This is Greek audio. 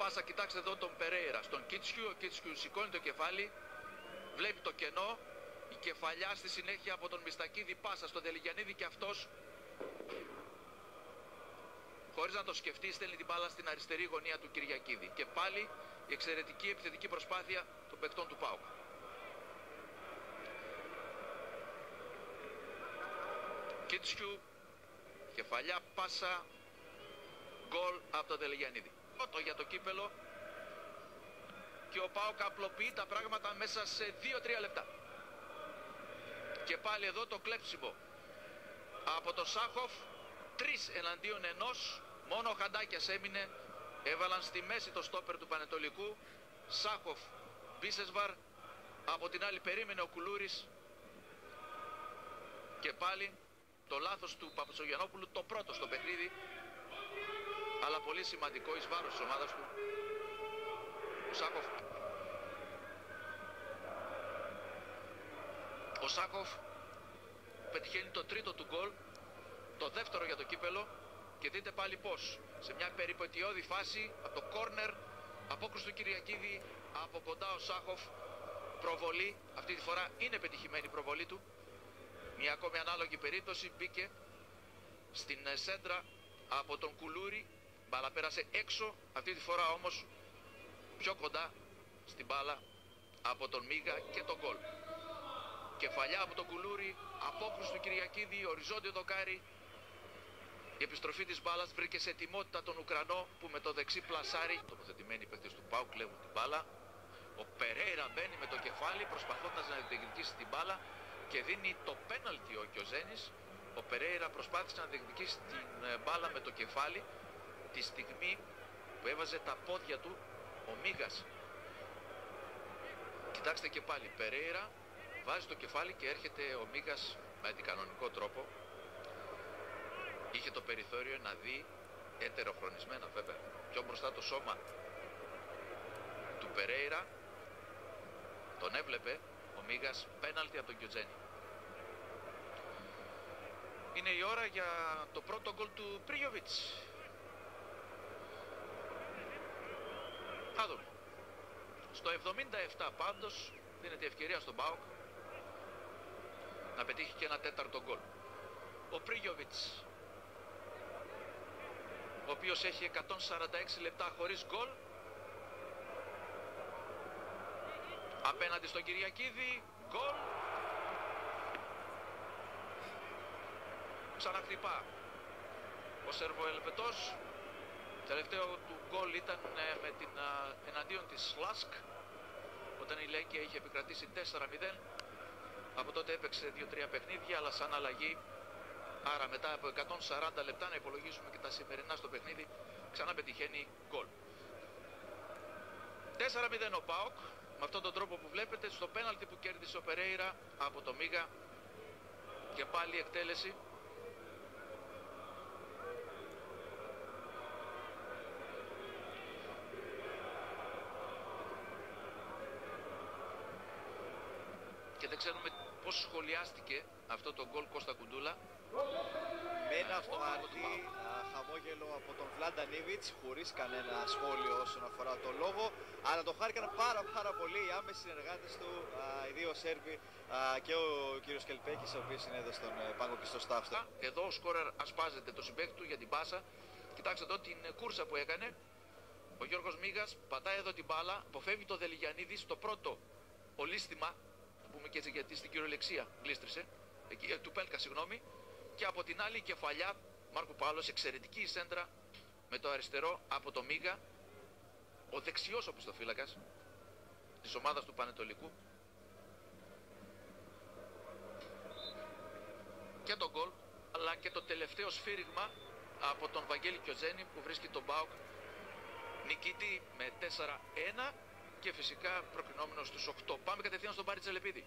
πάσα, κοιτάξτε εδώ τον Περέιρα στον Κίτσιου. Ο Κίτσιου σηκώνει το κεφάλι, βλέπει το κενό, η κεφαλιά στη συνέχεια από τον Μιστακίδη, πάσα στον Δελιγιαννίδη και αυτός χωρίς να το σκεφτεί στέλνει την μπάλα στην αριστερή γωνία του Κυριακίδη. Και πάλι η εξαιρετική επιθετική προσπάθεια των παικτών του ΠΑΟΚ. Κίτσιου, κεφαλιά, πάσα, γκολ από τον Δελιγιαννίδη. Πρώτο για το κύπελο και ο ΠΑΟΚ απλοποιεί τα πράγματα μέσα σε 2-3 λεπτά. Και πάλι εδώ το κλέψιμο από τον Σάχοφ, 3 εναντίον 1, μόνο ο Χαντάκιας έμεινε, έβαλαν στη μέση το στόπερ του Πανετολικού, Σάχοφ, Μπίσεσβαρ, από την άλλη περίμενε ο Κουλούρης και πάλι το λάθος του Παπασογιαννόπουλου, το πρώτο στο παιχνίδι, αλλά πολύ σημαντικό εις βάρος της ομάδας του. Ο Σάχοφ πετυχαίνει το τρίτο του γκολ, το δεύτερο για το κύπελο, και δείτε πάλι πως σε μια περιπετειώδη φάση από το κόρνερ, απόκρουση του Κυριακίδη, από κοντά ο Σάχοφ, προβολή, αυτή τη φορά είναι πετυχημένη η προβολή του. Μια ακόμη ανάλογη περίπτωση, μπήκε στην σέντρα από τον Κουλούρη, μπάλα πέρασε έξω, αυτή τη φορά όμως πιο κοντά στην μπάλα από τον Μίγα και τον γκολ. Κεφαλιά από τον Κουλούρη, απόκρουση του Κυριακίδη, οριζόντιο δοκάρι. Η επιστροφή της μπάλας βρήκε σε ετοιμότητα τον Ουκρανό που με το δεξί πλασάρι. Τοποθετημένοι οι παίκτες του ΠΑΟΚ κλέβουν την μπάλα. Ο Περέιρα μπαίνει με το κεφάλι προσπαθώντας να διεκδικήσει την μπάλα και δίνει το πέναλτι ο Κιοζένης. Ο Περέιρα προσπάθησε να διεκδικήσει την μπάλα με το κεφάλι τη στιγμή που έβαζε τα πόδια του ο Μίγας. Κοιτάξτε και πάλι, Περέιρα βάζει το κεφάλι και έρχεται ο Μίγας με αντικανονικό τρόπο. Είχε το περιθώριο να δει, ετεροχρονισμένα βέβαια, πιο μπροστά το σώμα του Περέιρα. Τον έβλεπε ο Μίγας, πέναλτι από τον Κιοτζένη. Είναι η ώρα για το πρώτο γκολ του Πρίγιοβιτς. Θα δούμε. Στο 77 πάντως δίνεται η ευκαιρία στον ΠΑΟΚ να πετύχει και ένα τέταρτο γκολ. Ο Πρίγιοβιτς, ο οποίος έχει 146 λεπτά χωρίς γκολ, απέναντι στον Κυριακίδη, γκολ. Ξαναχτυπά ο Σερβοελβετός. Τελευταίο του γκολ ήταν με την εναντίον της Σλάσκ, όταν η Λέκια είχε επικρατήσει 4-0. Από τότε έπαιξε 2-3 παιχνίδια, αλλά σαν αλλαγή. Άρα μετά από 140 λεπτά, να υπολογίσουμε και τα σημερινά στο παιχνίδι, ξανά πετυχαίνει γκολ. 4-0 ο ΠΑΟΚ, με αυτόν τον τρόπο που βλέπετε, στο πέναλτι που κέρδισε ο Περέιρα από το Μίγα. Και πάλι εκτέλεση. Και δεν ξέρουμε πώς σχολιάστηκε αυτό το γκολ, Κώστα Κουντούλα. Με ένα αυτομάτι χαμόγελο από τον Βλάντα Νίβιτς, χωρίς κανένα σχόλιο όσον αφορά τον λόγο, αλλά το χάρηκαν πάρα πολύ οι άμεσοι συνεργάτες του, οι δύο Σέρβοι και ο κύριος Κελπέκης, ο οποίος είναι εδώ στον πάγκο και στο staff. Εδώ ο σκόρερ ασπάζεται το συμπαίκτη του για την πάσα. Κοιτάξτε εδώ την κούρσα που έκανε. Ο Γιώργος Μίγας πατάει εδώ την μπάλα, αποφεύγει το Δελιγιαννίδη στο πρώτο ολίσθημα, το πούμε και έτσι γιατί στην κυριολεξία γλίστρισε, του Πέλκα συγγνώμη, και από την άλλη η κεφαλιά Μάρκου Παύλος, εξαιρετική η σέντρα με το αριστερό από το Μίγα, ο δεξιός οπισθοφύλακας της ομάδας του Πανετολικού, και το γκολ, αλλά και το τελευταίο σφύριγμα από τον Βαγγέλη Κιοτζένη που βρίσκει τον ΠΑΟΚ νικητή με 4-1 και φυσικά προκρινόμενος στους 8. Πάμε κατευθείαν στον Πάρη Τσελεπίδη.